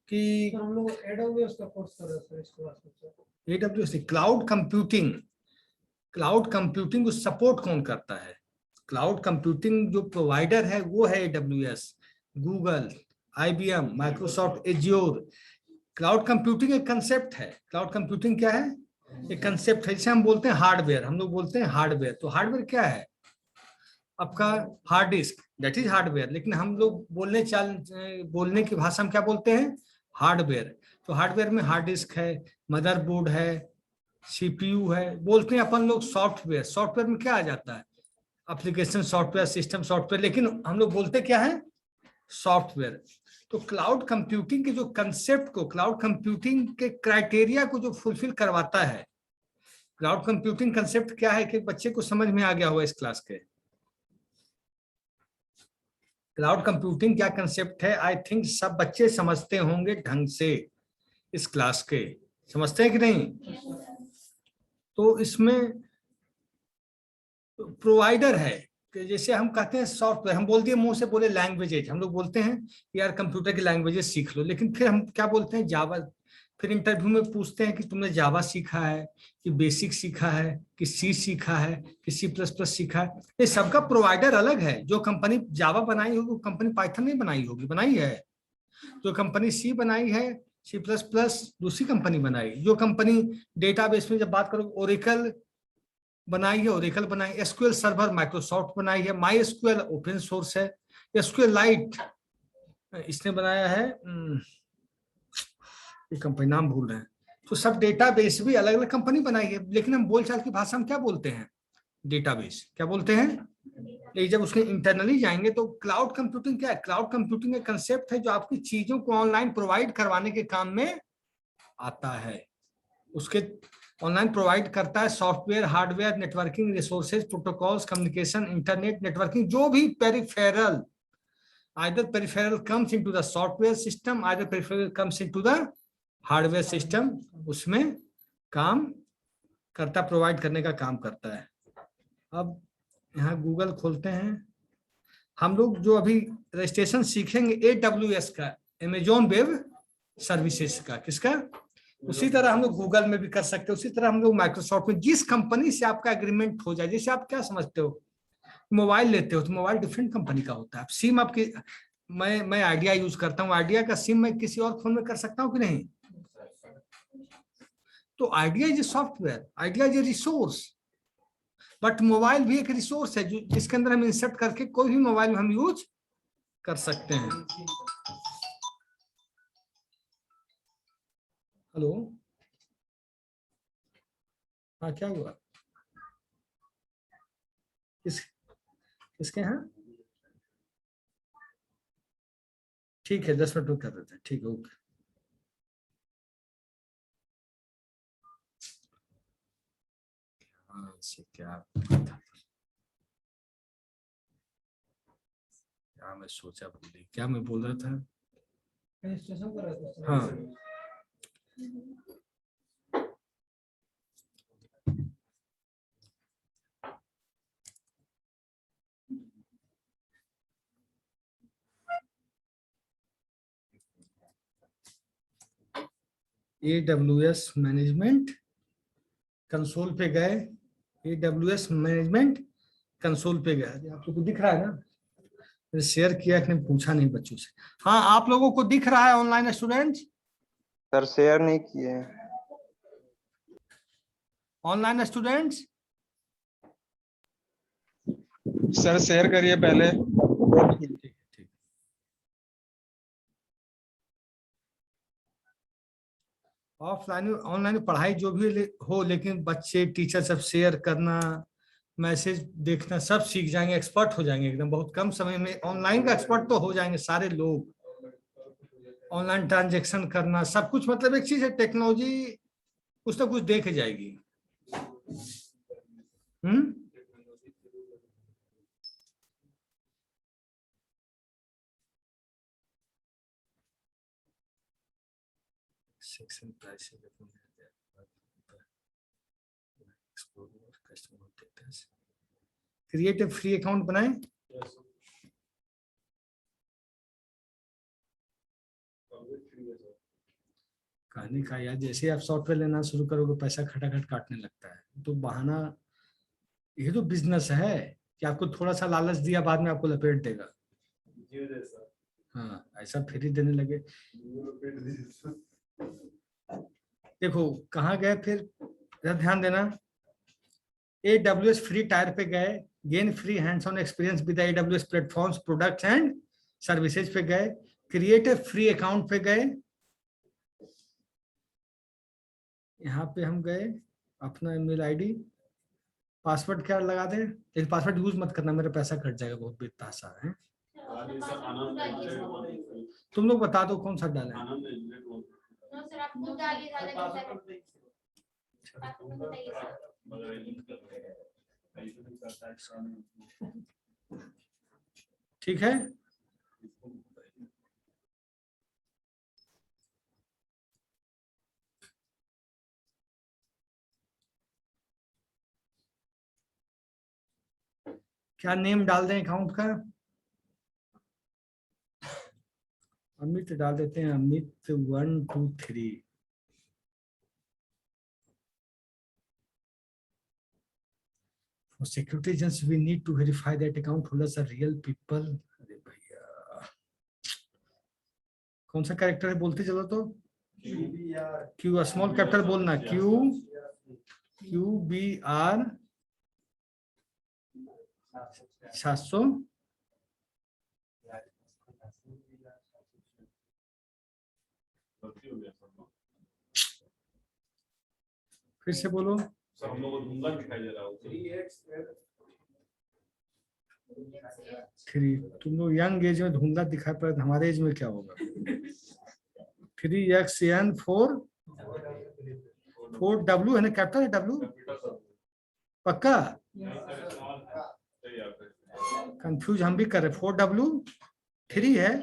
कि हम लोग AWS का कोर्स कर रहे थे इस क्लास में। AWS क्लाउड कंप्यूटिंग को सपोर्ट कौन करता है? क्लाउड कंप्यूटिंग जो प्रोवाइडर है वो है AWS, Google, IBM, Microsoft azure. Cloud computing एक कंसेप्ट है। क्लाउड कंप्यूटिंग क्या है? एक कंसेप्ट है जिसे हम बोलते हैं हार्डवेयर। हम लोग बोलते हैं हार्डवेयर। तो हार्डवेयर क्या है? आपका hard disk, that is hardware. लेकिन हम लोग बोलने की भाषा में क्या बोलते हैं? हार्डवेयर। तो हार्डवेयर में हार्ड डिस्क है, मदरबोर्ड है, CPU है। बोलते हैं अपन लोग सॉफ्टवेयर। सॉफ्टवेयर में क्या आ जाता है? Application software, system software. लेकिन हम लोग बोलते क्या है? सॉफ्टवेयर। तो क्लाउड कंप्यूटिंग के जो कंसेप्ट को, क्लाउड कंप्यूटिंग के क्राइटेरिया को जो फुलफिल करवाता है, क्लाउड कंप्यूटिंग कंसेप्ट क्या है कि बच्चे को समझ में आ गया होगा इस क्लास के। क्लाउड कंप्यूटिंग क्या कंसेप्ट है? आई थिंक सब बच्चे समझते होंगे ढंग से इस क्लास के। समझते हैं कि नहीं? तो इसमें प्रोवाइडर है कि जैसे हम कहते हैं सॉफ्टवेयर, हम बोल दिए मुंह से बोले लैंग्वेजेज। हम लोग बोलते हैं यार कंप्यूटर की लैंग्वेजेस सीख लो, लेकिन फिर हम क्या बोलते हैं? जावा। फिर इंटरव्यू में पूछते हैं कि तुमने जावा सीखा है, कि बेसिक सीखा है, कि सी सीखा है, कि C++ सीखा है। ये सबका प्रोवाइडर अलग है। जो कंपनी जावा बनाई होगी वो कंपनी पाइथन नहीं बनाई होगी, बनाई है। जो कंपनी सी बनाई है, C++ दूसरी कंपनी बनाई। जो कंपनी डेटाबेस में जब बात करो, ओरेकल बनाई है, ओरेकल बनाई। SQL सर्वर माइक्रोसॉफ्ट बनाई है। MySQL ओपन सोर्स है। SQL लाइट इसने बनाया है, ये कंपनी नाम भूल रहे हैं। तो सब डेटाबेस भी अलग अलग कंपनी बनाई है। लेकिन हम बोलचाल की भाषा में क्या बोलते हैं? डेटाबेस। क्या बोलते हैं? लेकिन जब उसके इंटरनली जाएंगे तो क्लाउड कंप्यूटिंग क्या है? क्लाउड कंप्यूटिंग एक कंसेप्ट है जो आपकी चीजों को ऑनलाइन प्रोवाइड करवाने के काम में आता है। उसके ऑनलाइन प्रोवाइड करता है software, hardware, networking, resources, protocols, communication, internet, networking, जो भी peripheral, either peripheral comes into the software system, either peripheral comes into the hardware system, उसमें काम करता, प्रोवाइड करने का काम करता है। अब यहाँ गूगल खोलते हैं। हम लोग जो अभी रजिस्ट्रेशन सीखेंगे AWS का, अमेजॉन वेब सर्विसेज का। किसका? उसी तरह हम लोग गूगल में भी कर सकते हैं, उसी तरह हम लोग माइक्रोसॉफ्ट में। जिस कंपनी से आपका एग्रीमेंट हो जाए, जैसे आप क्या समझते हो, मोबाइल लेते हो तो मोबाइल डिफरेंट कंपनी का होता है। सिम आपकी, मैं आइडिया यूज करता हूँ, आइडिया का सिम मैं किसी और फोन में कर सकता हूँ कि नहीं? तो idea is a software, idea is a resource. But mobile भी एक रिसोर्स है जो जिसके अंदर हम इंसर्ट करके कोई भी मोबाइल में हम यूज कर सकते हैं। हेलो, हाँ क्या हुआ? किसके यहाँ? ठीक है, 10 मिनट में कर देते हैं। ठीक है, ओके। क्या मैं सोचा भूली, क्या मैं बोल रहा था? हाँ, AWS मैनेजमेंट कंसोल पे गए। AWS मैनेजमेंट कंसोल पे गए। आप लोगों को दिख रहा है ना? शेयर किया कि नहीं पूछा नहीं बच्चों से। हाँ, आप लोगों को दिख रहा है ऑनलाइन स्टूडेंट्स? सर शेयर नहीं किए। ऑनलाइन स्टूडेंट्स सर शेयर करिए पहले। ठीक। ऑफलाइन ऑनलाइन पढ़ाई जो भी हो, लेकिन बच्चे टीचर सब शेयर करना, मैसेज देखना, सब सीख जाएंगे, एक्सपर्ट हो जाएंगे एकदम। बहुत कम समय में ऑनलाइन का एक्सपर्ट तो हो जाएंगे सारे लोग। ऑनलाइन ट्रांजेक्शन करना, सब कुछ। मतलब एक चीज है, टेक्नोलॉजी कुछ ना कुछ देख जाएगी। Section pricing, create a free account बनाएं। कहने का यार, जैसे आप सॉफ्टवेयर लेना शुरू करोगे पैसा खटाखट काटने लगता है, तो बहाना, ये तो बिजनेस है कि आपको थोड़ा सा लालच दिया, बाद में आपको लपेट देगा। हाँ, ऐसा फ्री देने लगे। देखो कहाँ गए फिर, जरा ध्यान देना। AWS फ्री टायर पे गए, gain free hands on experience with AWS platforms products and services पे गए, क्रिएट ए फ्री अकाउंट पे गए, यहाँ पे हम गए, अपना ईमेल आईडी, पासवर्ड क्या लगा दें, लेकिन पासवर्ड यूज मत करना, मेरा पैसा कट जाएगा, बहुत बेतासा है। तुम लोग बता दो कौन सा डालें। ठीक है, क्या नेम डाल दें अकाउंट का, अमित डाल देते हैं, Amit 1 2 3। For security reasons, we need to verify that account holders are real people. अरे भैया, कौन सा कैरेक्टर है बोलते चलो तो, क्यू स्मॉल कैपिटल बोलना, QBR 700, फिर से बोलो। सर हम लोग को धुंधला दिखाई दे रहा है। 3, तुम लोग यंग एज में धुंधला दिखाई पड़े, हमारे एज में क्या होगा। 3XN 4W है ना, कैपिटल है W, पक्का। कंफ्यूज हम भी कर रहे, 4W 3 है।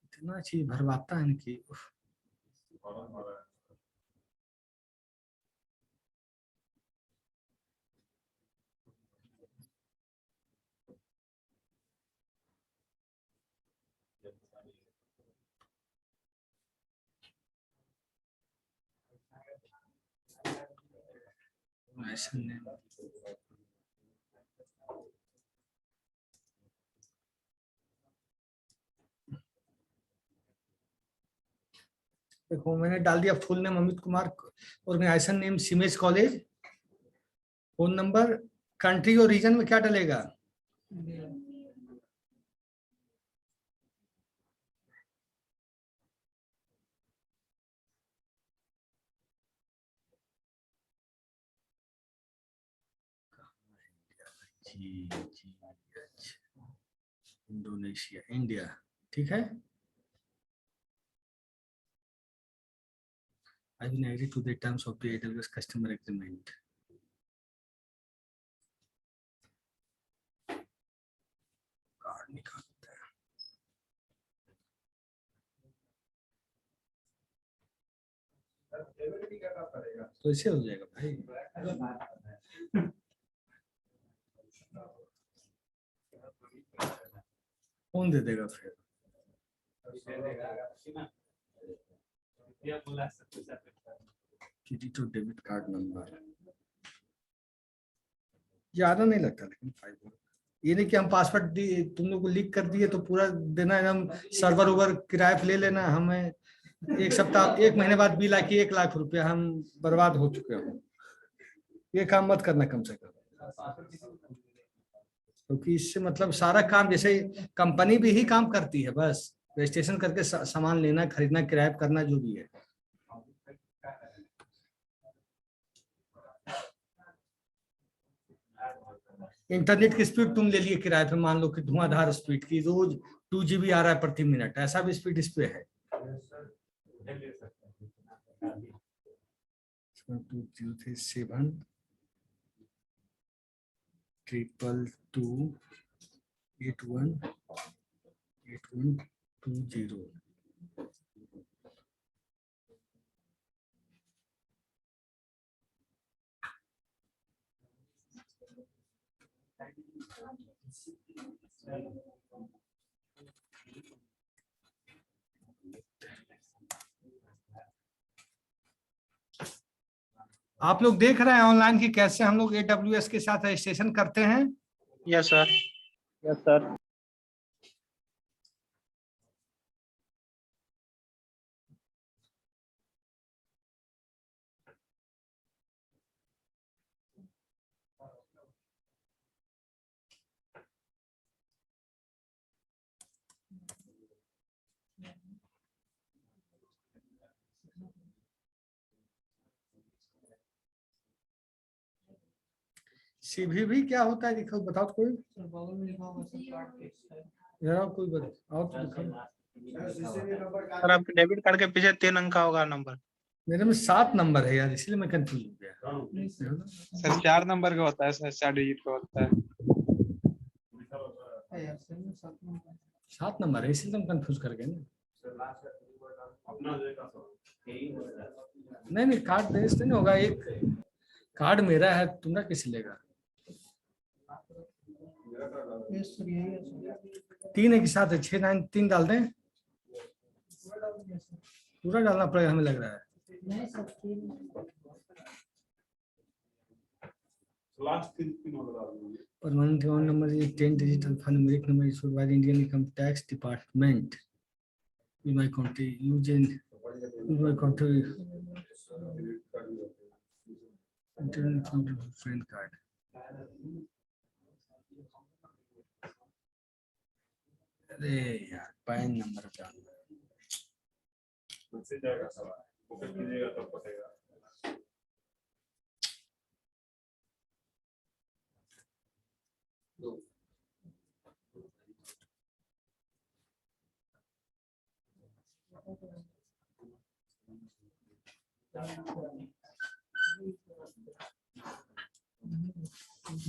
इतना चीज भरवाता है कि ऐसा नहीं। देखो मैंने डाल दिया full name Amit Kumar, organization name CIMAGE college, phone number, country और रीजन में क्या डलेगा, इंडोनेशिया, इंडिया, ठीक है। I will agree to the terms of the AWS customer agreement. Card निकालते हैं, तो ऐसे हो जाएगा भाई। कौन दे देगा फिर, क्रेडिट और डेबिट कार्ड नंबर, ज्यादा नहीं लगता लेकिन 5। ये नहीं कि हम पासवर्ड दिए तुम लोग को लीक कर दिए तो पूरा देना एकदम सर्वर उवर किराए पे ले लेना, हमें एक सप्ताह 1 महीने बाद बिल आके 1 लाख रुपया हम बर्बाद हो चुके हो। ये काम मत करना कम से कम, क्योंकि इससे मतलब सारा काम, जैसे कंपनी भी ही काम करती है, बस रजिस्ट्रेशन करके सामान लेना, खरीदना, किराया करना, जो भी है। इंटरनेट की स्पीड तुम ले लिए किराए पे, मान लो कि धुआंधार स्पीड की, रोज 2 GB आ रहा है प्रति मिनट, ऐसा भी स्पीड इस पे है। 7 2 8 1 8120। आप लोग देख रहे हैं ऑनलाइन कि कैसे हम लोग AWS के साथ रजिस्ट्रेशन करते हैं। Yes sir. Yes sir. CVV क्या होता है दिखाओ, बताओ तो कोई, सर बगल में लिखा होगा सर कार्ड के साइड। जरा कोई बताओ तो दिखाओ। सर आपके डेबिट कार्ड के पीछे 3 अंक का होगा नंबर। मेरे में 7 नंबर है यार, इसलिए मैं कंफ्यूज हो गया। नहीं सर सर 4 नंबर का होता है सर, 4 डिजिट का होता है। है यार सर में 7 नंबर। 7 नंबर है, इसलिए हम कंफ्यूज कर गए ना। नहीं कार्ड देश नहीं होगा, एक कार्ड मेरा है, तुम्हारा किस लेगा। यस सर यही है सर। 3 एक साथ है, 6 9 3 डाल दें, यस सर। पूरा डालना पड़ेगा हमें लग रहा है। नहीं सर तीन। लास्ट 3 होगा डालना। Permanent account number is 10 digit alphanumeric number issued by the Indian Income Tax Department. You my country using my country internal friend card. अरे यार पैन नंबर डालना मैसेज जाएगा सर, ओके कीजिएगा तब पड़ेगा।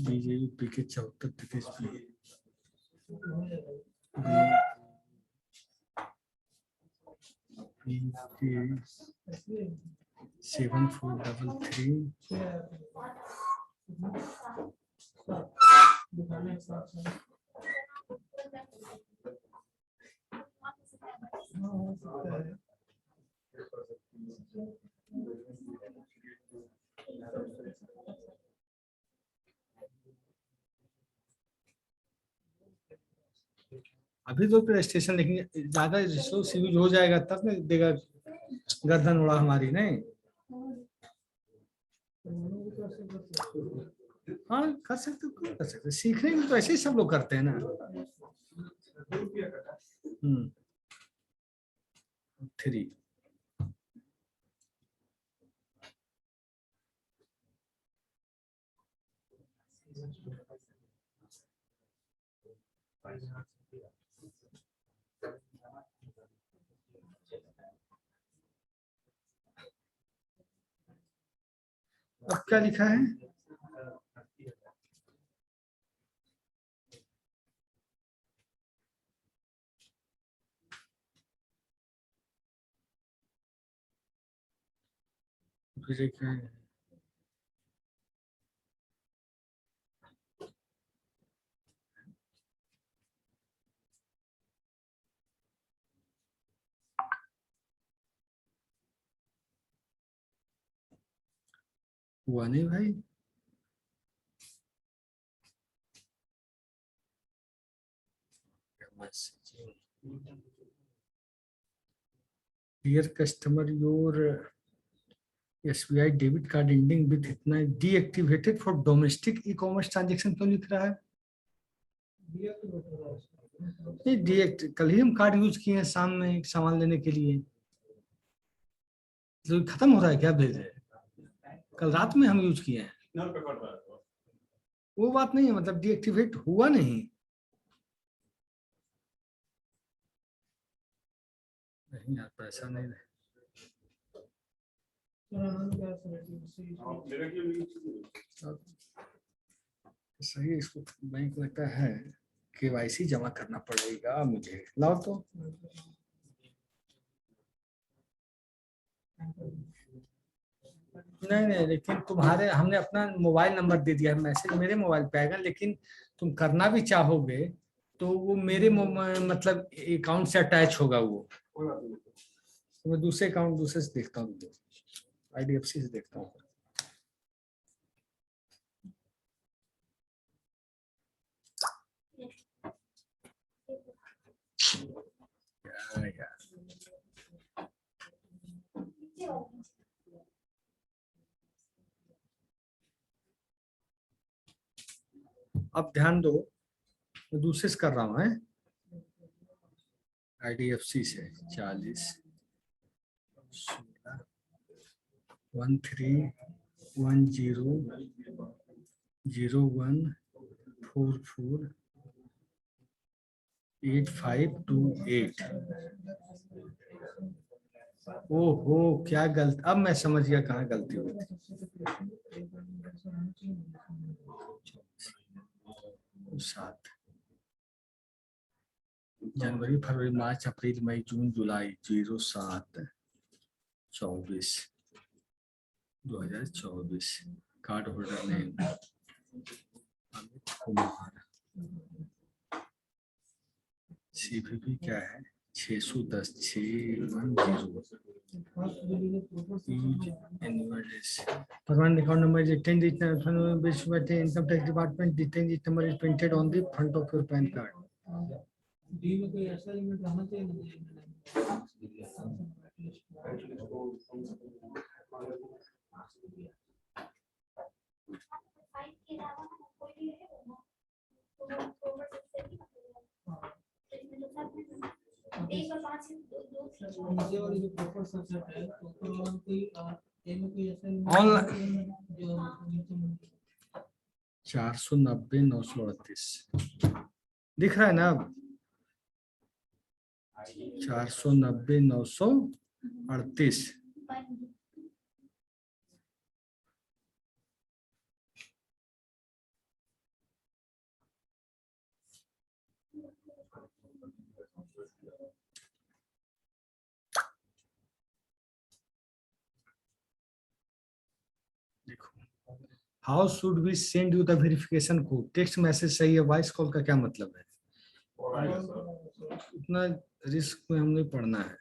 BJP PK 7433 PK 7433 दिखाना है sir. हाँ हो सकता है। अभी तो रजिस्ट्रेशन लेकिन ज्यादा रिसोर्स यूज हो जाएगा तब ना देगा, गर्दन उड़ा हमारी नहीं। हाँ कर सकते, क्यों कर सकते, सीखने में तो ऐसे ही सब लोग करते हैं ना। 3 अब क्या लिखा है, फिर क्या है? हुआ नहीं भाई, dear customer your SBI debit card ending with इतना deactivated for domestic e commerce transaction क्यों लिख रहा है। नहीं डीएक्ट, कल ही हम कार्ड यूज किए हैं शाम में एक सामान लेने के लिए, तो खत्म हो रहा है क्या भेज है, कल रात में हम यूज किए हैं। नल पे कट रहा है तो। वो बात नहीं है, मतलब डीएक्टिवेट हुआ नहीं। नहीं यार पैसा नहीं है। आप मेरे के लिए सही है, इसको बैंक लगता है KYC जमा करना पड़ेगा मुझे, लाओ तो। नहीं, लेकिन तुम्हारे हमने अपना मोबाइल नंबर दे दिया है, मैसेज मेरे मोबाइल पे आएगा, लेकिन तुम करना भी चाहोगे तो वो मेरे मतलब अकाउंट से अटैच होगा वो। तो मैं दूसरे अकाउंट दूसरे से देखता हूँ, IDFC से देखता हूँ। अब ध्यान दो, मैं दूसरे से कर रहा हूँ, IDFC से 40 1310448528। ओहो क्या गलत, अब मैं समझ गया कहाँ गलती हुई थी। 7 जनवरी फरवरी मार्च अप्रैल मई जून जुलाई 07/24/2024। Card holder name Amit Kumar. CVV क्या है? 610-610। Permanent account number is 10-digit number, income tax department. The 10-digit number is printed on the front of your PAN card. D में कोई ऐसा लिमिट रहना चाहिए ना? नीचे वाली जो प्रॉपर सबसेट है तो कोई ए में कोई ऐसा ऑनलाइन जो नीचे में 490-938 दिख रहा है ना? अब 490-938। How should we send you the verification code? Text message सही है, वॉइस कॉल का क्या मतलब है? उतना रिस्क में हम नहीं पढ़ना है।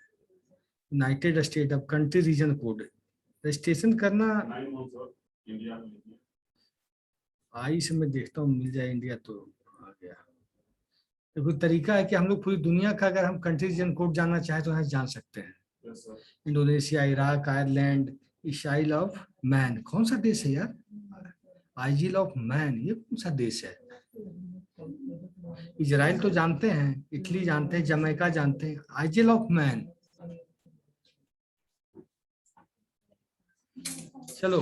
यूनाइटेड स्टेट, अब कंट्री रीजन कोड रजिस्ट्रेशन करना आई से मैं देखता हूँ, मिल जाए इंडिया तो आ गया। देखो तरीका है कि हम लोग पूरी दुनिया का अगर हम कंट्री रीजन कोड जानना चाहें तो यहाँ जान सकते हैं। Indonesia, Iraq, Ireland, Israel of man, कौन सा देश है यार? आइजिल ऑफ मैन, ये कौन सा देश है? इजराइल तो जानते हैं, इटली जानते हैं, जमैका जानते हैं, आइजिल ऑफ मैन। चलो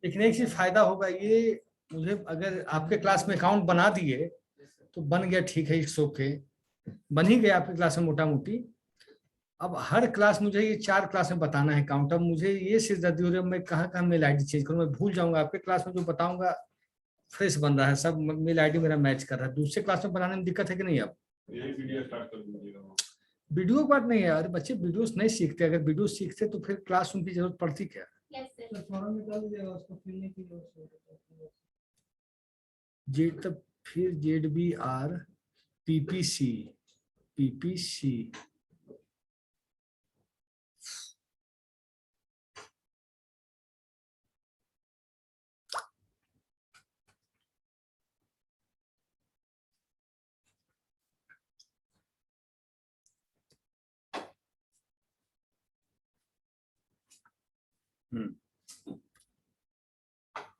लिखने से फायदा होगा ये मुझे, अगर आपके क्लास में अकाउंट बना दिए तो बन गया, ठीक है, इट्स ओके, बन ही गया आपकी क्लास में मोटा मोटी। अब हर क्लास मुझे ये 4 क्लास में बताना है अकाउंट। अब मुझे ये सिरदर्दी हो रही है, मैं कहाँ मेल आईडी चेंज करूँ, मैं भूल जाऊंगा। आपके क्लास में जो बताऊंगा फ्रेश बन रहा है, सब मेल आईडी मेरा मैच कर रहा है। दूसरे क्लास में बनाने में दिक्कत है कि नहीं? अब वीडियो बात नहीं है यार, बच्चे वीडियोस नहीं सीखते। अगर वीडियो सीखते तो फिर क्लास उनकी जरूरत पड़ती क्या? फॉर्म निकाल दीजिएगा उसको फिलने की जेड तब फिर ZBR PPC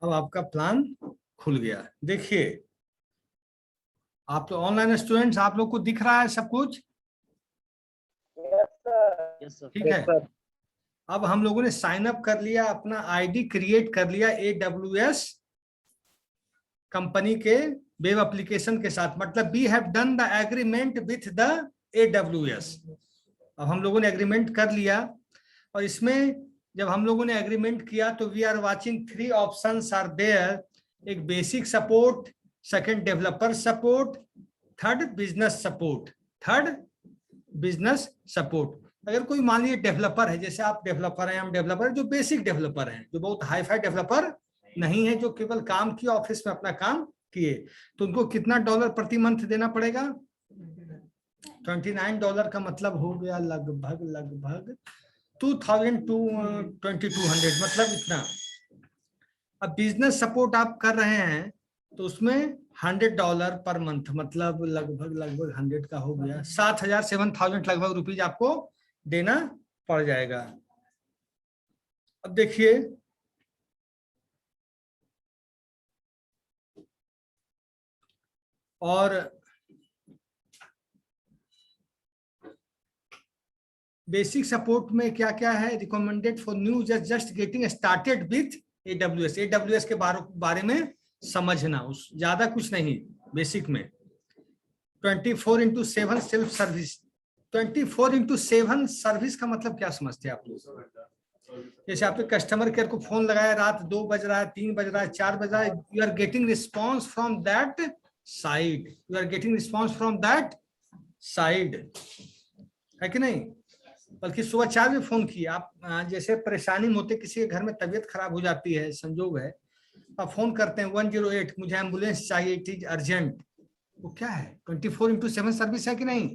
अब आपका प्लान खुल गया। देखिए आप तो ऑनलाइन स्टूडेंट्स, आप लोग को दिख रहा है सब कुछ? ठीक है। अब हम लोगों ने साइन अप कर लिया, अपना आईडी क्रिएट कर लिया AWS कंपनी के वेब एप्लीकेशन के साथ, मतलब we have done the agreement with the AWS। अब हम लोगों ने एग्रीमेंट कर लिया। और इसमें जब हम लोगों ने एग्रीमेंट किया तो we are watching 3 options are there, एक basic support, second developer support, third business support, third business support. अगर कोई मान लीजिए डेवलपर है, जैसे आप डेवलपर हैं, हम डेवलपर, जो बेसिक डेवलपर हैं, जो बहुत हाई फाई डेवलपर नहीं है, जो केवल काम किया, ऑफिस में अपना काम किए, तो उनको कितना डॉलर प्रति मंथ देना पड़ेगा? $29 का मतलब हो गया लगभग 2000 to 2200, मतलब इतना। अब बिजनेस सपोर्ट आप कर रहे हैं तो उसमें $100 पर मंथ, मतलब लगभग 100 का हो गया 7,000 7,000 लगभग रुपीज आपको देना पड़ जाएगा। अब देखिए और बेसिक सपोर्ट में क्या क्या है? Recommended for new just getting started with AWS। AWS के बारे में समझना, उस ज्यादा कुछ नहीं, बेसिक में 24/7 सेल्फ सर्विस। 24/7 सर्विस का मतलब क्या समझते हैं आप लोग? जैसे आपने कस्टमर केयर को फोन लगाया, रात 2 बज रहा है, 3 बज रहा है, 4 बज रहा है, you are getting response from that side, you are getting response from that side, है कि नहीं? बल्कि सुबह 4 बजे फोन किया आप, जैसे परेशानी में होते, किसी के घर में तबीयत खराब हो जाती है, संजोग है, आप फोन करते हैं 108, मुझे एम्बुलेंस चाहिए, इट इज अर्जेंट। वो क्या है? 24/7 सर्विस है कि नहीं?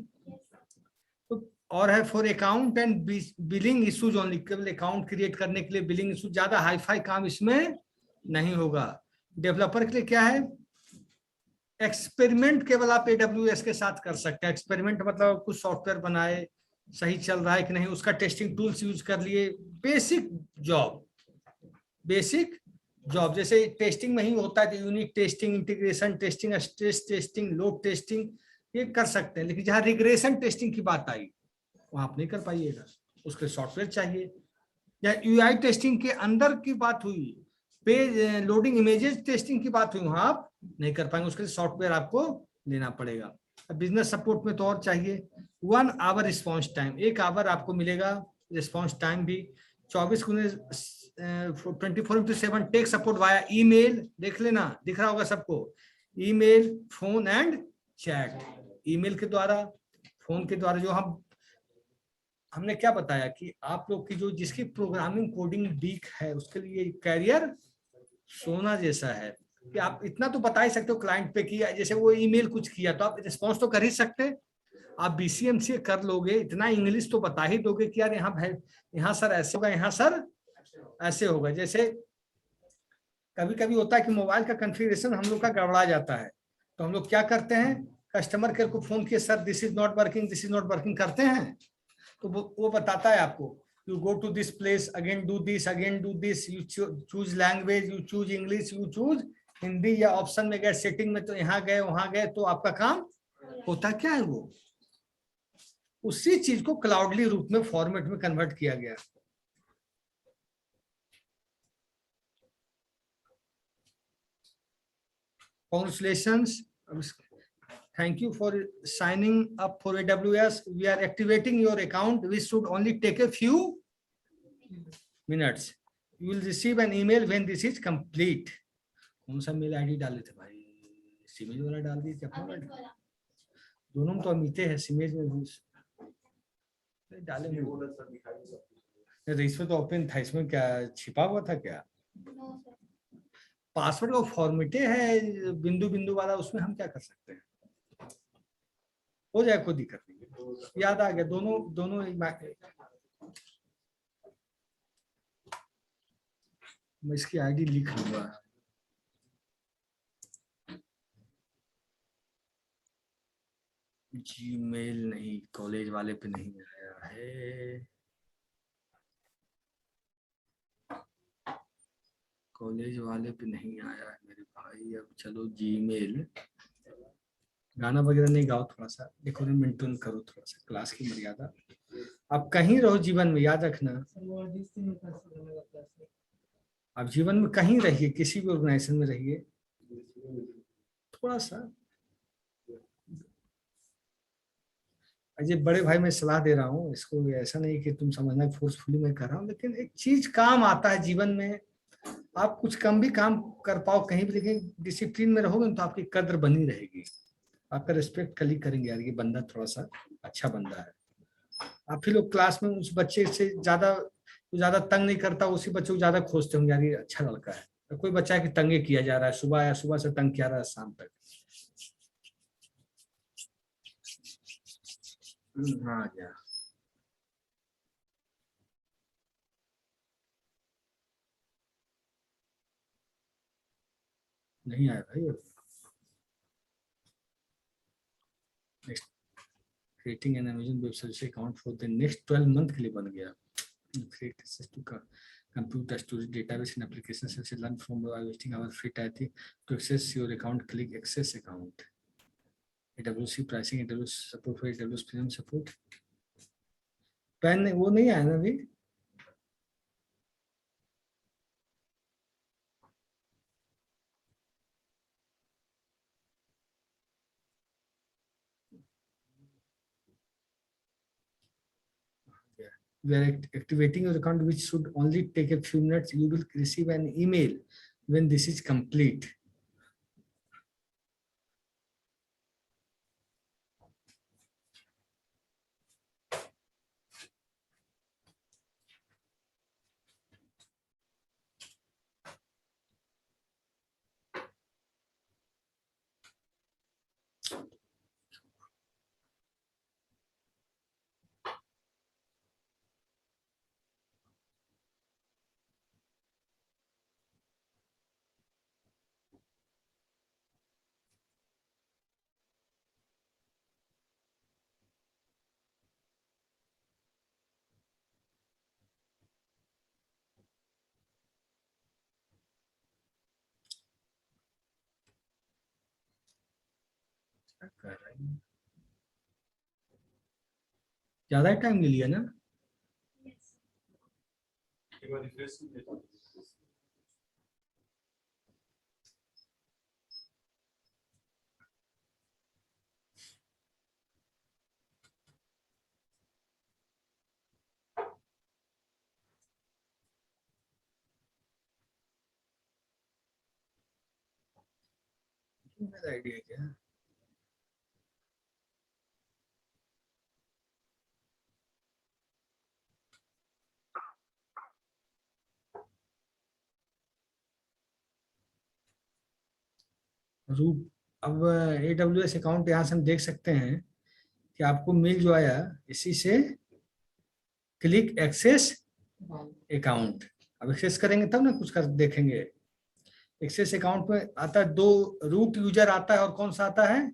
तो और है for account and billing issues only, केवल अकाउंट क्रिएट करने के लिए, बिलिंग इशू, ज्यादा हाई फाई काम इसमें नहीं होगा। डेवलपर के लिए क्या है? एक्सपेरिमेंट केवल आप AWS के साथ कर सकते हैं। एक्सपेरिमेंट मतलब कुछ सॉफ्टवेयर बनाए, सही चल रहा है कि नहीं, उसका टेस्टिंग टूल्स यूज कर लिए, बेसिक जॉब, बेसिक जॉब। जैसे टेस्टिंग में ही होता है, unit testing, integration testing, stress testing, load testing, ये कर सकते हैं। लेकिन जहां रिग्रेशन टेस्टिंग की बात आई, वहां आप नहीं कर पाइएगा, उसके सॉफ्टवेयर चाहिए। या UI टेस्टिंग के अंदर की बात हुई, पेज लोडिंग इमेजेस टेस्टिंग की बात हुई, वहां आप नहीं कर पाएंगे, उसके लिए सॉफ्टवेयर आपको लेना पड़ेगा। बिजनेस सपोर्ट में तो और चाहिए 1 आवर रिस्पॉन्स टाइम, 1 आवर आपको मिलेगा रिस्पॉन्स टाइम भी। 24/7 टेक सपोर्ट वाया ईमेल, देख लेना, दिख रहा होगा सबको, email, phone and chat. Email के द्वारा, फोन के द्वारा, जो हमने क्या बताया कि आप लोग की जो जिसकी प्रोग्रामिंग कोडिंग वीक है, उसके लिए कैरियर सोना जैसा है कि आप इतना तो बता ही सकते हो क्लाइंट पे कि जैसे वो ईमेल कुछ किया तो आप रिस्पॉन्स तो कर ही सकते। आप BCMCA कर लोगे, इतना इंग्लिश तो बता ही दोगे कि यार यहाँ सर ऐसे होगा, यहाँ सर ऐसे होगा। जैसे कभी कभी होता है कि मोबाइल का कॉन्फ़िगरेशन हम लोग का गड़बड़ा जाता है, तो हम लोग क्या करते हैं, कस्टमर केयर को फोन किए, sir this is not working, this is not working करते हैं, तो वो बताता है आपको, you go to this place, again do this, you choose language, you choose English, you choose Hindi, या ऑप्शन में गए, सेटिंग में तो यहाँ गए, वहां गए, तो आपका काम होता क्या है, वो उसी चीज को क्लाउडली रूप में फॉर्मेट में कन्वर्ट किया गया। Congratulations. Thank you for signing up for AWS. We are activating your account. We should only take a few minutes. You will receive an email when this is complete. कौन सा mail ID डाले थे भाई? सिमेज वाला डाल दिए क्या? दोनों में तो अमिते हैं, सिमेज में भी डाले नहीं। इसमें तो ओपन था, इसमें क्या छिपा हुआ था क्या? पासवर्ड का फॉर्मेटे है बिंदु बिंदु वाला, उसमें हम क्या कर सकते हैं, हो जाए, कोई दिक्कत नहीं। याद आ गया, दोनों मैं इसकी आईडी लिख लूंगा। जीमेल नहीं, कॉलेज वाले पे नहीं आया है, कॉलेज वाले पे नहीं आया है मेरे भाई। अब चलो जीमेल, गाना वगैरह नहीं गाओ, थोड़ा सा देखो, मेंटेन करो थोड़ा सा क्लास की मर्यादा। आप कहीं रहो जीवन में, याद रखना, आप जीवन में कहीं रहिए, किसी भी ऑर्गेनाइजेशन में रहिए, थोड़ा सा अजय बड़े भाई मैं सलाह दे रहा हूँ इसको, ऐसा नहीं कि तुम समझना फोर्सफुली मैं कर रहा हूँ, लेकिन एक चीज काम आता है जीवन में। आप कुछ कम भी काम कर पाओ कहीं भी, लेकिन डिसिप्लिन में रहोगे तो आपकी कद्र बनी रहेगी, आपका रिस्पेक्ट कल ही करेंगे, यार ये बंदा थोड़ा सा अच्छा बंदा है। आप ही लोग क्लास में उस बच्चे से ज्यादा तंग नहीं करता, उसी बच्चे को ज्यादा खोजते होंगे, यार ये अच्छा लड़का है। तो कोई बच्चा है कि तंगे किया जा रहा है, सुबह आया सुबह से तंग किया रहा है शाम तक। हाँ यार, नहीं आया भाई। Next, creating an Amazon web service account for the next 12 month के लिए बन गया। Create access to computer storage database and applications such as learn from wasting our free time to access your account, click access account. AWS pricing, AWS support for AWS premium support। Pan वो नहीं आया ना अभी। We are activating your account, which should only take a few minutes. You will receive an email when this is complete. ज्यादा time ले लिया ना। एक बार रिफ्रेश कीजिए। मेरा आइडिया क्या है? रूट, अब AWS अकाउंट यहाँ से हम देख सकते हैं कि आपको मेल जो आया इसी से क्लिक एक्सेस अकाउंट। अब एक्सेस करेंगे तब ना कुछ कर देखेंगे। एक्सेस अकाउंट में आता है दो, रूट यूजर आता है और कौन सा आता है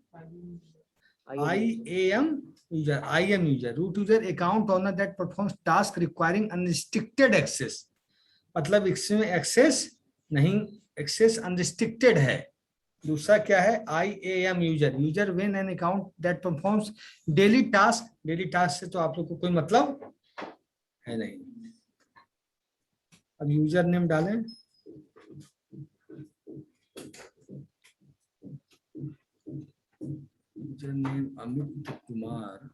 IAM user. Root user account owner that performs task requiring unrestricted access, मतलब इसमें एक्सेस नहीं, एक्सेस अनरिस्ट्रिक्टेड है। दूसरा क्या है IAM user when an account that performs daily task से तो आप लोग को कोई मतलब है नहीं। अब यूजर नेम डालें, user name Amit Kumar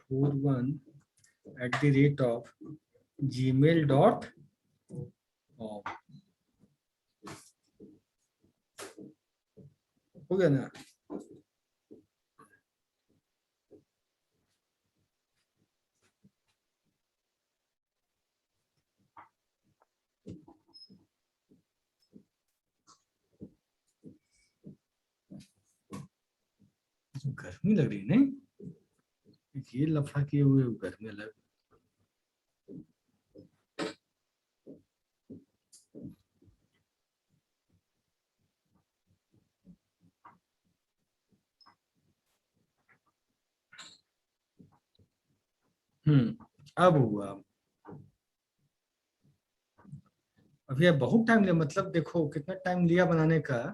41@gmail.com। हो गया ना। गर्मी लग रही है नहीं, ये लफड़ा किए हुए गर्मी लग। अब हुआ। अभी अब बहुत टाइम लिया, मतलब देखो कितना टाइम लिया बनाने का,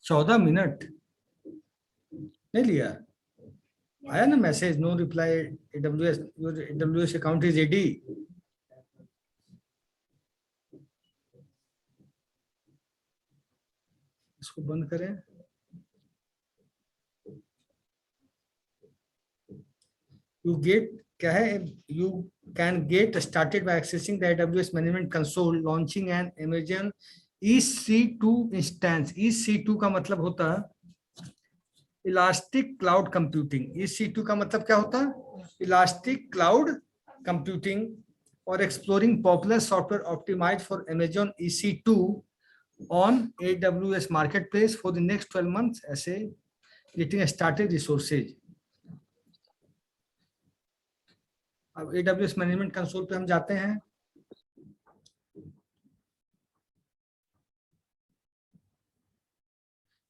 14 मिनट नहीं लिया। आया ना message, no reply, AWS account is ready. इसको बंद करें। यू गेट क्या है, you can get started by accessing the AWS management console, launching an Amazon EC2 instance. EC2 का मतलब होता है इलास्टिक क्लाउड कंप्यूटिंग। EC2 का मतलब क्या होता है, इलास्टिक क्लाउड कंप्यूटिंग, और exploring popular software optimized for Amazon EC2 on AWS marketplace for the next 12 months, ऐसे getting started resources। अब AWS मैनेजमेंट कंसोल पे हम जाते हैं,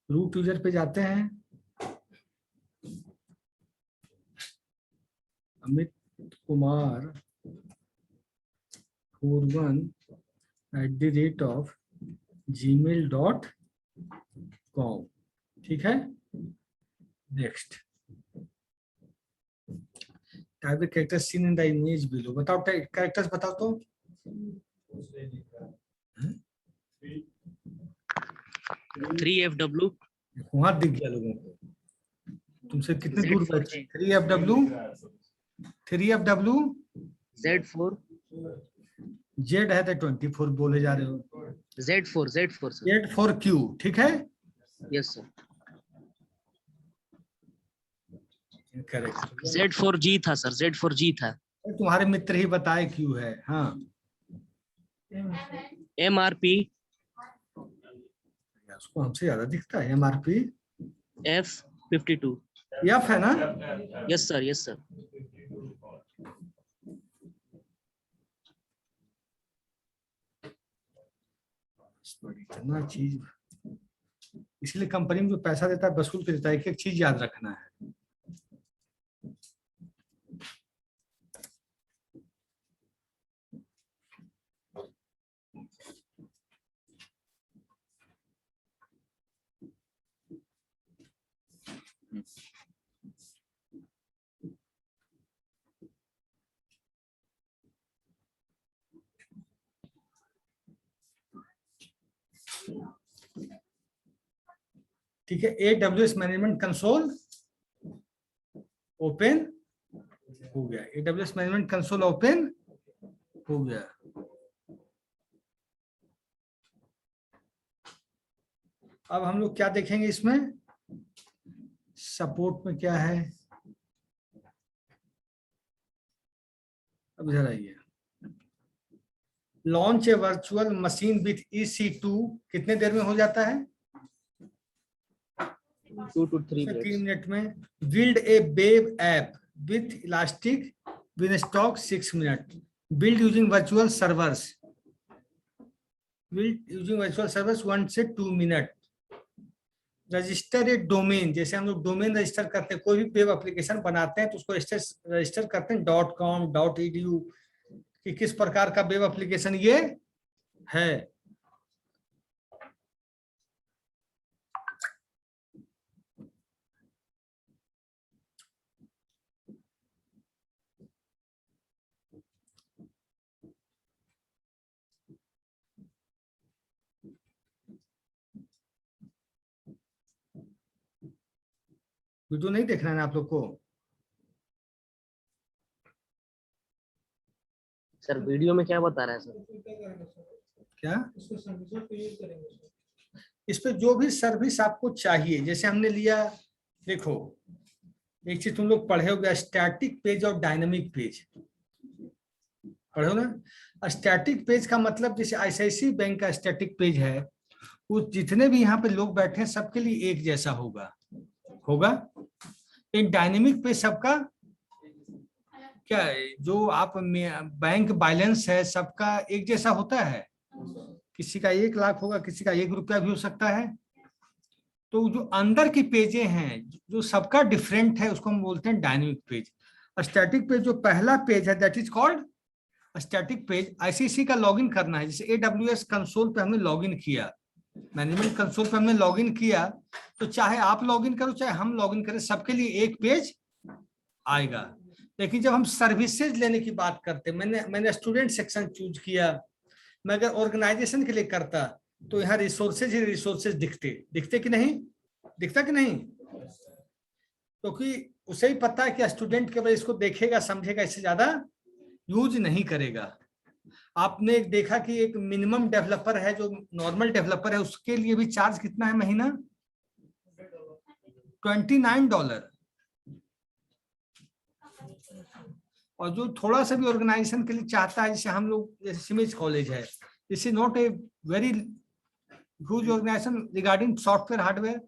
रूट यूजर पे जाते हैं, अमित कुमार 41@gmail.com, ठीक है। Next, type the characters seen in the image below. बताओ कैरेक्टर्स बताओ तो। 3FW वहां दिख गया लोगों को, तुमसे कितने दूर बैठे। Z4G 3FW Z4 जेड है तो 24 बोले जा रहे हो। Z4 sir. Z4Q, ठीक है, यस सर। करेक्ट। Z4G था सर, Z4G था। तुम्हारे मित्र ही बताए क्यू है। हाँ, MRP उसको हमसे ज्यादा दिखता है। MRP F52 एफ है ना। Yes sir, yes sir. इतना चीज, इसलिए कंपनी में जो पैसा देता है वसूल के देता है, एक चीज याद रखना है। ठीक है, AWS मैनेजमेंट कंसोल ओपन हो गया। AWS मैनेजमेंट कंसोल ओपन हो गया। अब हम लोग क्या देखेंगे इसमें, सपोर्ट में क्या है। अब इधर आइए, launch a virtual machine with EC2 कितने देर में हो जाता है, 2 to 3 3 minutes। मिनट में। Build a web app with elastic beanstalk 6 minute. Build using virtual servers, 1 से 2 मिनट। रजिस्टर ए डोमेन, जैसे हम लोग डोमेन रजिस्टर करते हैं, कोई भी वेब एप्लीकेशन बनाते हैं तो उसको रजिस्टर करते हैं .com .edu कि किस प्रकार का वेब एप्लीकेशन ये है। वीडियो नहीं देखना है ना आप लोग को। सर वीडियो में क्या बता रहा है सर? क्या इसको सर्विस पे यूज करेंगे सर। इस पे जो भी सर्विस आपको चाहिए, जैसे हमने लिया, देखो एक चीज तुम लोग पढ़े हो गया, स्टैटिक पेज और डायनामिक पेज पढ़े हो ना। स्टैटिक पेज का मतलब जैसे ICICI बैंक का स्टैटिक पेज है, वो जितने भी यहाँ पे लोग बैठे हैं सबके लिए एक जैसा होगा। एक डायनेमिक पेज सबका क्या है, जो आप बैंक बैलेंस है सबका एक जैसा होता है। किसी का 1 लाख होगा, किसी का 1 रुपया भी हो सकता है। तो जो अंदर की पेजें हैं जो सबका डिफरेंट है, उसको हम बोलते हैं डायनेमिक पेज। स्टैटिक पेज जो पहला पेज है that is called static page. ICICI का लॉगिन करना है, जैसे AWS कंसोल पे हमने लॉगिन किया, मैनेजमेंट कंसोल पे हमने लॉगिन किया, तो चाहे आप लॉगिन करो चाहे हम लॉगिन करें, सबके लिए एक पेज आएगा। लेकिन जब हम सर्विसेज लेने की बात करते, मैंने स्टूडेंट सेक्शन चूज किया, मैं अगर ऑर्गेनाइजेशन के लिए करता तो यहाँ रिसोर्सेज ही रिसोर्सेज दिखते कि नहीं, दिखता कि नहीं? क्योंकि उसे ही पता है कि स्टूडेंट केवल इसको देखेगा समझेगा, इससे ज्यादा यूज नहीं करेगा। आपने देखा कि एक मिनिमम डेवलपर है, जो नॉर्मल डेवलपर है, उसके लिए भी चार्ज कितना है महीना? $29। और जो थोड़ा सा भी ऑर्गेनाइजेशन के लिए चाहता है, जैसे हम लोग, जैसे सिमेज कॉलेज है, this is not a very huge organization regarding software hardware,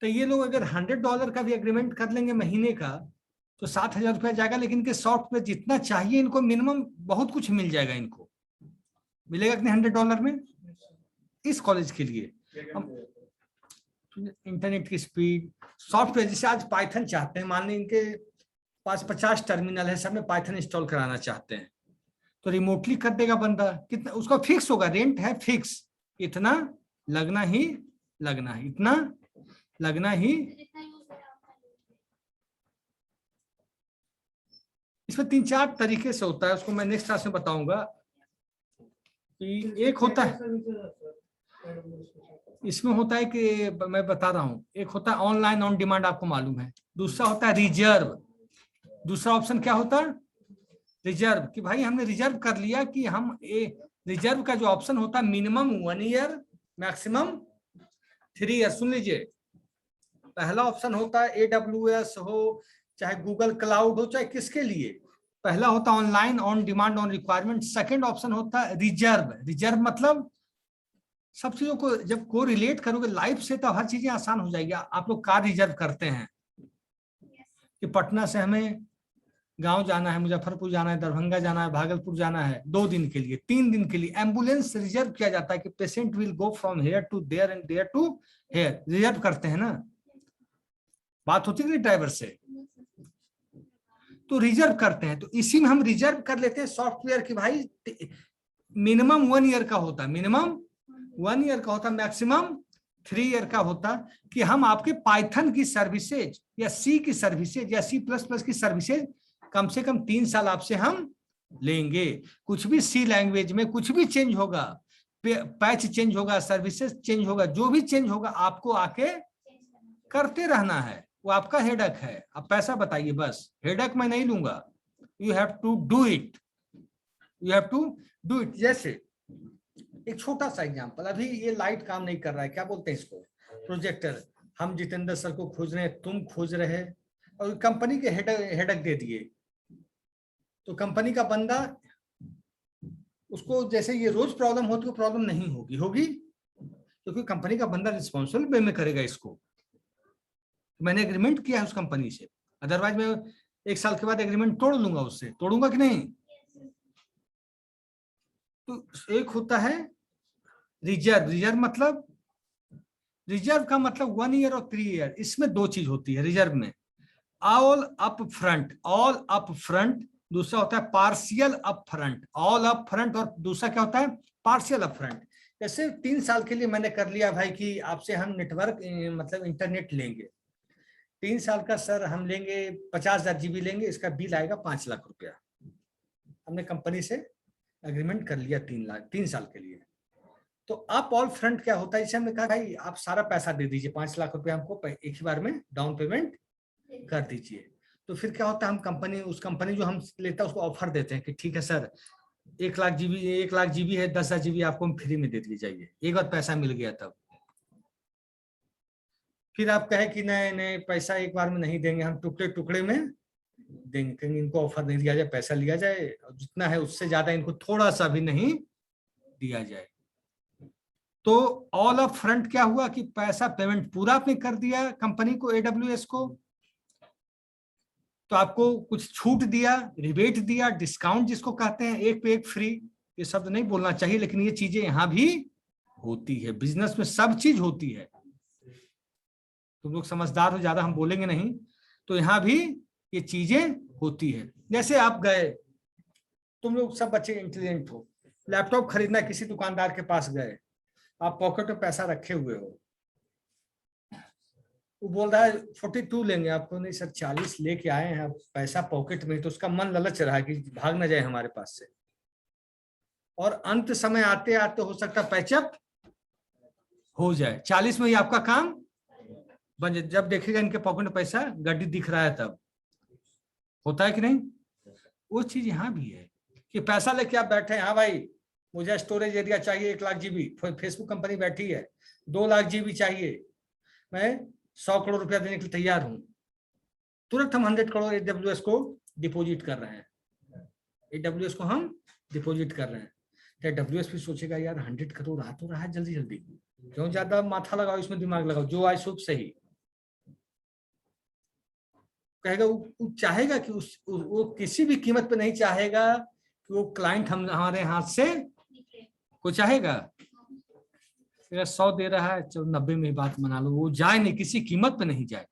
तो ये लोग अगर $100 का भी एग्रीमेंट कर लेंगे महीने का तो 7,000 रुपया जाएगा। लेकिन इनके सॉफ्टवेयर जितना चाहिए इनको मिनिमम बहुत कुछ मिल जाएगा। इनको मिलेगा कि नहीं $100 में इस कॉलेज के लिए? इंटरनेट की स्पीड, सॉफ्टवेयर, जैसे आज पाइथन चाहते हैं, मान ली इनके पास 50 टर्मिनल है, सब में पाइथन इंस्टॉल कराना चाहते हैं, तो रिमोटली कर देगा बंदा। कितना उसका फिक्स होगा, रेंट है फिक्स, इतना लगना ही लगना है, इतना लगना ही। इसमें 3-4 तरीके से होता है, उसको मैं नेक्स्ट क्लास में बताऊंगा। कि एक होता है, इसमें होता है कि मैं बता रहा हूं, एक होता है ऑनलाइन ऑन डिमांड, आपको मालूम है। दूसरा होता है रिजर्व। दूसरा ऑप्शन क्या होता है? रिजर्व, कि भाई हमने रिजर्व कर लिया कि हम रिजर्व का जो ऑप्शन होता है मिनिमम 1 ईयर मैक्सिमम 3 ईयर। सुन लीजिए, पहला ऑप्शन होता है AWS हो, चाहे गूगल क्लाउड हो, चाहे किसके लिए, पहला होता है online on demand on requirement. Second option होता है रिजर्व। रिजर्व मतलब सब चीजों को जब को रिलेट करोगे लाइफ से तो हर चीजें आसान हो जाएगी। आप लोग कार रिजर्व करते हैं कि पटना से हमें गांव जाना है, मुजफ्फरपुर जाना है, दरभंगा जाना है, भागलपुर जाना है 2 दिन के लिए, 3 दिन के लिए। एम्बुलेंस रिजर्व किया जाता है कि patient will go from here to there and there to here, reserve करते हैं ना। बात होती है ड्राइवर से, तो रिजर्व करते हैं। तो इसी में हम रिजर्व कर लेते हैं सॉफ्टवेयर की भाई मिनिमम 1 ईयर का होता है, मिनिमम 1 ईयर का होता है, मैक्सिमम 3 ईयर का होता, कि हम आपके पाइथन की सर्विसेज या सी की सर्विसेज या C++ की सर्विसेज कम से कम 3 साल आपसे हम लेंगे। कुछ भी सी लैंग्वेज में कुछ भी चेंज होगा, पैच चेंज होगा, सर्विसेज चेंज होगा, जो भी चेंज होगा आपको आके करते रहना है, वो आपका हेडक है। आप पैसा बताइए बस, हेडक मैं नहीं लूंगा। You have to do it, you have to do it. जैसे एक छोटा सा एग्जांपल, अभी ये लाइट काम नहीं कर रहा है, क्या बोलते हैं इसको, प्रोजेक्टर। हम जितेंद्र सर को खोज रहे हैं, तुम खोज रहे, और कंपनी के हेडक दे दिए, तो कंपनी का बंदा, उसको जैसे ये रोज प्रॉब्लम होती है, प्रॉब्लम नहीं होगी, होगी क्योंकि कंपनी का बंदा रिस्पॉन्सिबल वे में करेगा इसको। मैंने एग्रीमेंट किया है उस कंपनी से, अदरवाइज मैं 1 साल के बाद एग्रीमेंट तोड़ लूंगा उससे, तोड़ूंगा कि नहीं। तो एक होता है रिजर्व। रिजर्व मतलब, रिजर्व का मतलब 1 ईयर और 3 ईयर। इसमें 2 चीज होती है रिजर्व में, all up front, all up front. दूसरा होता है partial up front, all up front, और दूसरा क्या होता है पार्शियल अप फ्रंट। जैसे 3 साल के लिए मैंने कर लिया भाई कि आपसे हम नेटवर्क मतलब इंटरनेट लेंगे, 3 साल का सर हम लेंगे, 50,000 GB लेंगे, इसका बिल आएगा 5 लाख रुपया। हमने कंपनी से एग्रीमेंट कर लिया 3 साल के लिए। तो अप ऑल फ्रंट क्या होता है, जैसे हमने कहा भाई आप सारा पैसा दे दीजिए, 5 लाख रुपया हमको एक ही बार में डाउन पेमेंट कर दीजिए। तो फिर क्या होता है, हम कंपनी, उस कंपनी जो हम लेता है उसको ऑफर देते हैं कि ठीक है सर 1 लाख GB है, 10,000 GB आपको हम फ्री में दे दिए जाइए। एक बार पैसा मिल गया तब फिर आप कहे कि नहीं नहीं पैसा एक बार में नहीं देंगे, हम टुकड़े टुकड़े में देंगे, कहीं इनको ऑफर नहीं दिया जाए, पैसा लिया जाए और जितना है उससे ज्यादा इनको थोड़ा सा भी नहीं दिया जाए। तो ऑल अप फ्रंट क्या हुआ कि पैसा पेमेंट पूरा आपने कर दिया कंपनी को, AWS को, तो आपको कुछ छूट दिया, रिबेट दिया, डिस्काउंट जिसको कहते हैं, एक पे एक फ्री। ये शब्द नहीं बोलना चाहिए लेकिन ये चीजें यहां भी होती है, बिजनेस में सब चीज होती है। तुम लोग समझदार हो, ज्यादा हम बोलेंगे नहीं, तो यहाँ भी ये चीजें होती है। जैसे आप गए, तुम लोग सब बच्चे इंटेलिजेंट हो, लैपटॉप खरीदना किसी दुकानदार के पास गए, आप पॉकेट में पैसा रखे हुए हो, वो बोल रहा है 42 लेंगे, आपको नहीं सर 40 लेके आए हैं, आप पैसा पॉकेट में, तो उसका मन ललच रहा है कि भाग ना जाए हमारे पास से, और अंत समय आते आते हो सकता पैचअप हो जाए, 40 में ही आपका काम बन जाए। जब देखेगा इनके पॉकेट में पैसा गड्डी दिख रहा है तब होता है कि नहीं? वो चीज यहाँ भी है कि पैसा लेके आप बैठे हैं, हाँ भाई मुझे स्टोरेज एरिया चाहिए 1 लाख जीबी, फेसबुक कंपनी बैठी है 2 लाख जीबी चाहिए, मैं 100 करोड़ रुपया देने के लिए तैयार हूं, तुरंत हम 100 करोड़ AWS को डिपॉजिट कर रहे हैं, AWS को हम डिपॉजिट कर रहे हैं। तो AWS भी सोचेगा यार 100 करोड़ आ तो रहा है, जल्दी जल्दी क्यों ज्यादा माथा लगाओ, इसमें दिमाग लगाओ, जो आए शुभ सही। कहेगा वो चाहेगा कि वो किसी भी कीमत पे नहीं चाहेगा कि वो क्लाइंट हमारे हाथ से को चाहेगा। 100 दे रहा है, चलो 90 में बात मना लो, वो जाए नहीं, किसी कीमत पे नहीं जाए।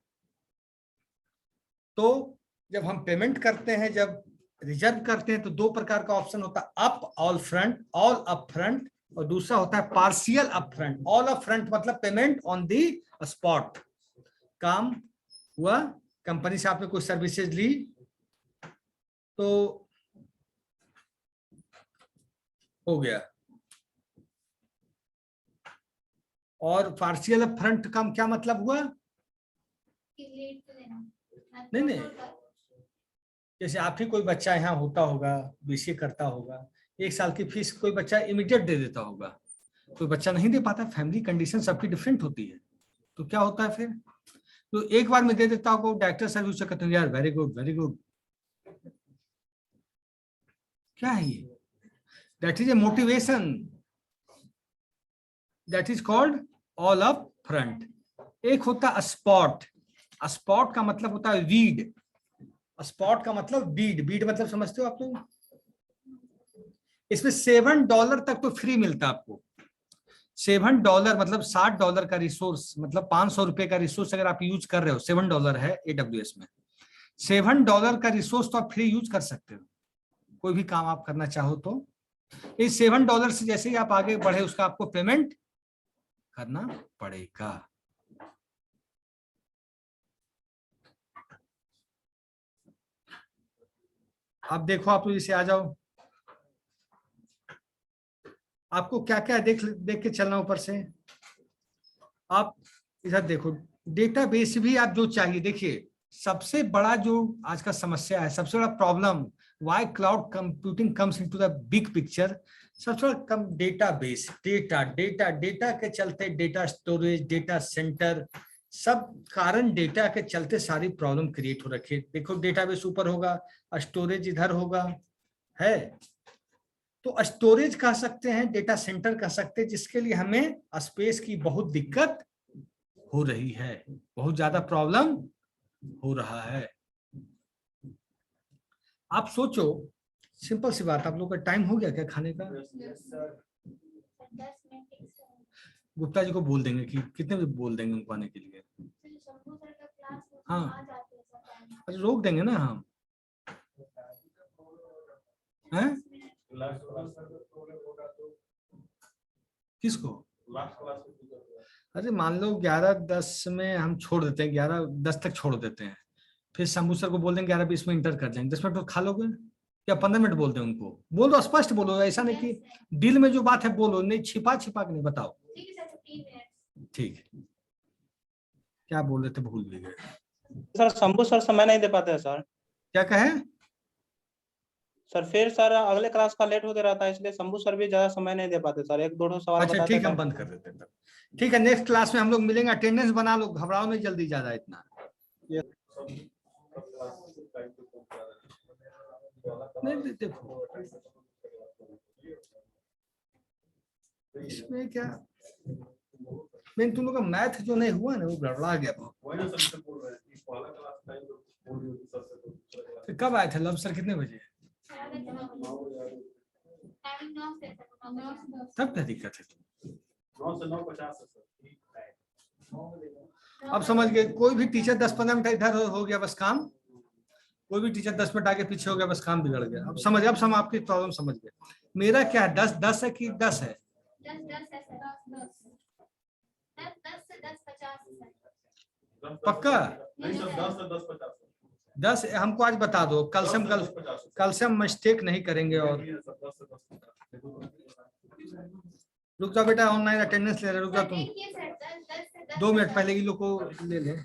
तो जब हम पेमेंट करते हैं, जब रिजर्व करते हैं, तो 2 प्रकार का ऑप्शन होता है, up all front, all up front, और दूसरा होता है partial up front. All up front मतलब पेमेंट ऑन दी स्पॉट, काम हुआ, कंपनी से आपने कोई सर्विसेज ली तो हो गया। और पार्शियल अप फ्रंट का क्या मतलब हुआ? नहीं, जैसे आप ही कोई बच्चा यहाँ होता होगा, BCA करता होगा, 1 साल की फीस कोई बच्चा इमीडिएट दे देता होगा, कोई बच्चा नहीं दे पाता, फैमिली कंडीशन सबकी डिफरेंट होती है, तो क्या होता है फिर? तो एक बार में दे देता होगा, डायरेक्टर सर उसे कहते हैं यार वेरी गुड वेरी गुड। क्या है ये? That is a motivation, that is called all up front. एक होता है स्पॉट, स्पॉट का मतलब होता है वीड, स्पॉट का मतलब बीड, बीड मतलब समझते हो आप लोग? इसमें $7 तक तो फ्री मिलता है आपको। $7 मतलब $60 का रिसोर्स, मतलब 500 रुपए का रिसोर्स अगर आप यूज कर रहे हो, $7 है AWS में, $7 का रिसोर्स तो आप फ्री यूज कर सकते हो, कोई भी काम आप करना चाहो तो। इस $7 से जैसे ही आप आगे बढ़े, उसका आपको पेमेंट करना पड़ेगा। आप देखो, आप तो इसे आ जाओ, आपको क्या क्या देख के चलना ऊपर से। आप इधर देखो, डेटाबेस भी आप जो चाहिए, देखिए सबसे बड़ा जो आज का समस्या है, सबसे बड़ा problem, why cloud computing comes into the big picture, सबसे बड़ा कम डेटाबेस, डेटा डेटा डेटा के चलते, डेटा स्टोरेज, डेटा सेंटर, सब कारण डेटा के चलते सारी प्रॉब्लम क्रिएट हो रखी है। देखो डेटाबेस ऊपर होगा, स्टोरेज इधर होगा, है तो स्टोरेज कह सकते हैं, डेटा सेंटर कह सकते हैं, जिसके लिए हमें स्पेस की बहुत दिक्कत हो रही है, बहुत ज्यादा प्रॉब्लम हो रहा है। आप सोचो, सिंपल सी बात, आप लोग का टाइम हो गया क्या खाने का? गुप्ता जी को बोल देंगे कि कितने बजे बोल देंगे उनको आने के लिए। हाँ, अरे रोक देंगे ना हम, हैं? किसको? अरे मान लो 11:10 में हम छोड़ देते हैं, 11:10 तक छोड़ देते हैं, फिर शंभू सर को बोल देंगे 11:20 में इंटर कर जाएंगे, 10 मिनट तो खा लोगे या 15 मिनट बोल दें उनको? बोल दो, स्पष्ट बोलो, ऐसा नहीं कि दिल में जो बात है बोलो, नहीं छिपा छिपा के नहीं, बताओ। ठीक है, क्या बोल रहे थे, भूल भी गए। सर शंभू सर समय नहीं दे पाते हैं सर। क्या कहे सर फिर सर अगले क्लास का लेट होते रहता है, इसलिए शंभू सर भी ज्यादा समय नहीं दे पाते सर, 1-2 सवाल अच्छा बताते ठीक है, हैं। हम बंद कर देते हैं। ठीक है, नेक्स्ट क्लास में हम लोग मिलेंगे, अटेंडेंस बना लो, घबराओ नहीं जल्दी ज्यादा इतना। नहीं देखो, इसमें क्या, मैं तुम लोग का मैथ जो नहीं हुआ ना, वो गड़बड़ा गया बहुत। तो कब आए थे लब सर, कितने बजे? तब क्या दिक्कत है? अब समझ गए, कोई भी टीचर 10-15 मिनट इधर हो गया बस काम, कोई भी टीचर 10 मिनट आगे पीछे हो गया बस काम बिगड़ गया। अब समझ, अब हम आपकी प्रॉब्लम समझ गए। मेरा क्या है, 10 है कि 10 है? 10 पक्का? 10 हमको आज बता दो, कल से हम मिस्टेक नहीं करेंगे। और रुक जाओ बेटा, ऑनलाइन अटेंडेंस ले रहे, रुक जाओ तुम 2 मिनट पहले इन लोग को ले ले।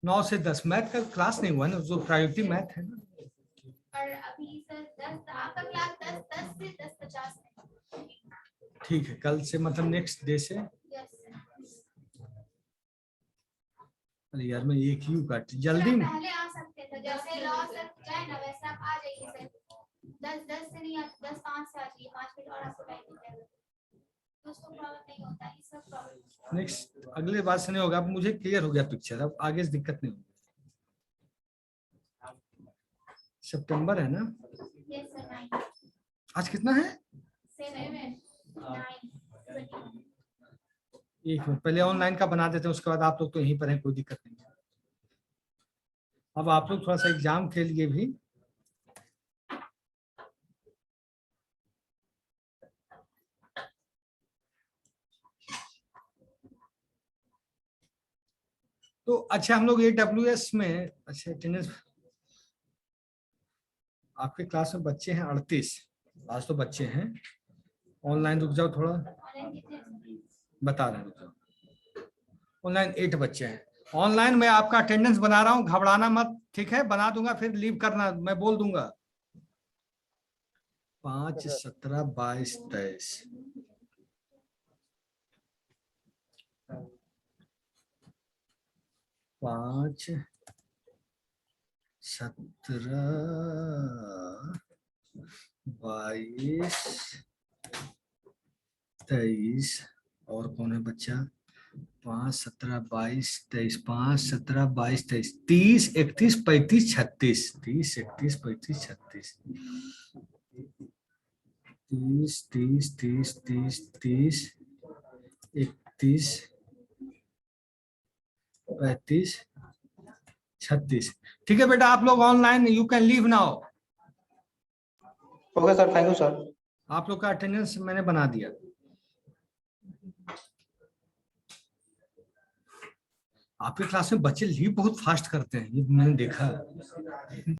9 से 10 मैथ का क्लास नहीं हुआ ना, जो प्रायोरिटी मैथ है ना। और अभी सर 10 आपका क्लास 10 से 10:50 है। ठीक है, कल से मतलब नेक्स्ट डे से। Yes sir. अरे यार मैं एक यू काट जल्दी सर, में। आप पहले आ सकते थे, जैसे लॉ सर जाए ना वैसे आप आ जाइए सर। 10 से नहीं, 10:05 से आ जाइए, 5 मिनट और आपको टाइम मिल जाएगा। तो उसको प्रॉब्लम नहीं होता है, सब प्रॉब्लम। नेक्स्ट अगले बार से नहीं होगा, अब मुझे क्लियर हो गया पिक्चर, अब आगे से दिक्कत नहीं होगी। सितंबर है ना, यस सर। 9 आज कितना है? 7 9 एक मिनट पहले ऑनलाइन का बना देते हैं, उसके बाद आप लोग तो यहीं पर हैं, कोई दिक्कत नहीं है। अब आप लोग थोड़ा सा एग्जाम के लिए भी तो अच्छा, हम लोग AWS में अच्छा अटेंडेंस, आपके क्लास में बच्चे हैं 38, आज तो बच्चे हैं। ऑनलाइन रुक जाओ थोड़ा, ऑनलाइन कितने हैं? बता रहे हैं, रुक जाओ। ऑनलाइन 8 बच्चे हैं। ऑनलाइन मैं आपका अटेंडेंस बना रहा हूँ, घबराना मत, ठीक है? बना दूंगा फिर लीव करना, मैं बोल दूंगा। 5, 17, 22, 23। 5, 17, 22, 23 और कौन है बच्चा? 5, 17, 22, 23, 5, 17, 22, 23, 30, 31, 35, 36, 30, 31, 35, 36, 30, 30, 30, 30, 30, 31, 35, 36। ठीक है बेटा, आप लोग online you can leave now. Okay sir, thank you sir. आप लोग का अटेंडेंस मैंने बना दिया। आपके क्लास में बच्चे लीव बहुत फास्ट करते हैं, ये मैंने देखा है।